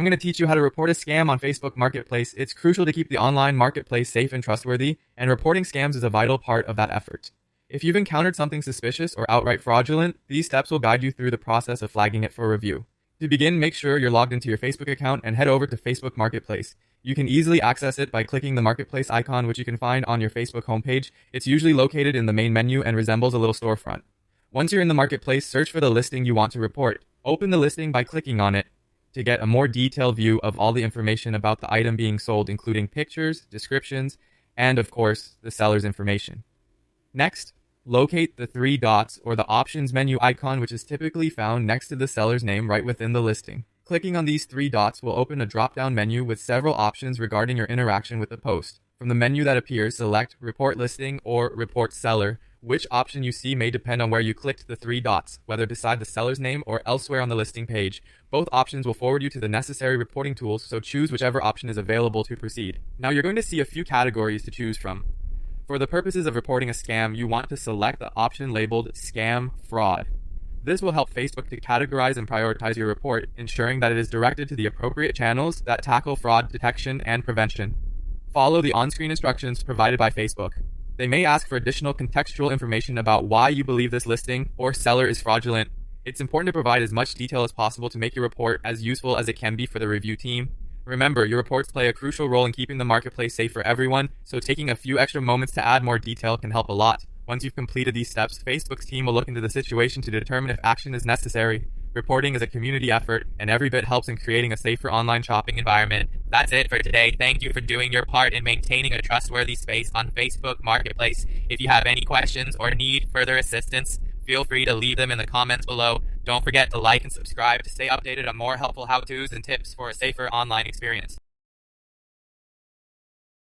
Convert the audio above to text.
I'm going to teach you how to report a scam on Facebook Marketplace. It's crucial to keep the online marketplace safe and trustworthy, and reporting scams is a vital part of that effort. If you've encountered something suspicious or outright fraudulent, these steps will guide you through the process of flagging it for review. To begin, make sure you're logged into your Facebook account and head over to Facebook Marketplace. You can easily access it by clicking the Marketplace icon, which you can find on your Facebook homepage. It's usually located in the main menu and resembles a little storefront. Once you're in the Marketplace, search for the listing you want to report. Open the listing by clicking on it to get a more detailed view of all the information about the item being sold, including pictures, descriptions, and of course, the seller's information. Next, locate the three dots or the options menu icon, which is typically found next to the seller's name right within the listing. Clicking on these three dots will open a drop-down menu with several options regarding your interaction with the post. From the menu that appears, select Report Listing or Report Seller. Which option you see may depend on where you clicked the three dots, whether beside the seller's name or elsewhere on the listing page. Both options will forward you to the necessary reporting tools, so choose whichever option is available to proceed. Now you're going to see a few categories to choose from. For the purposes of reporting a scam, you want to select the option labeled Scam Fraud. This will help Facebook to categorize and prioritize your report, ensuring that it is directed to the appropriate channels that tackle fraud detection and prevention. Follow the on-screen instructions provided by Facebook. They may ask for additional contextual information about why you believe this listing or seller is fraudulent. It's important to provide as much detail as possible to make your report as useful as it can be for the review team. Remember, your reports play a crucial role in keeping the marketplace safe for everyone, so taking a few extra moments to add more detail can help a lot. Once you've completed these steps, Facebook's team will look into the situation to determine if action is necessary. Reporting is a community effort, and every bit helps in creating a safer online shopping environment. That's it for today. Thank you for doing your part in maintaining a trustworthy space on Facebook Marketplace. If you have any questions or need further assistance, feel free to leave them in the comments below. Don't forget to like and subscribe to stay updated on more helpful how-tos and tips for a safer online experience.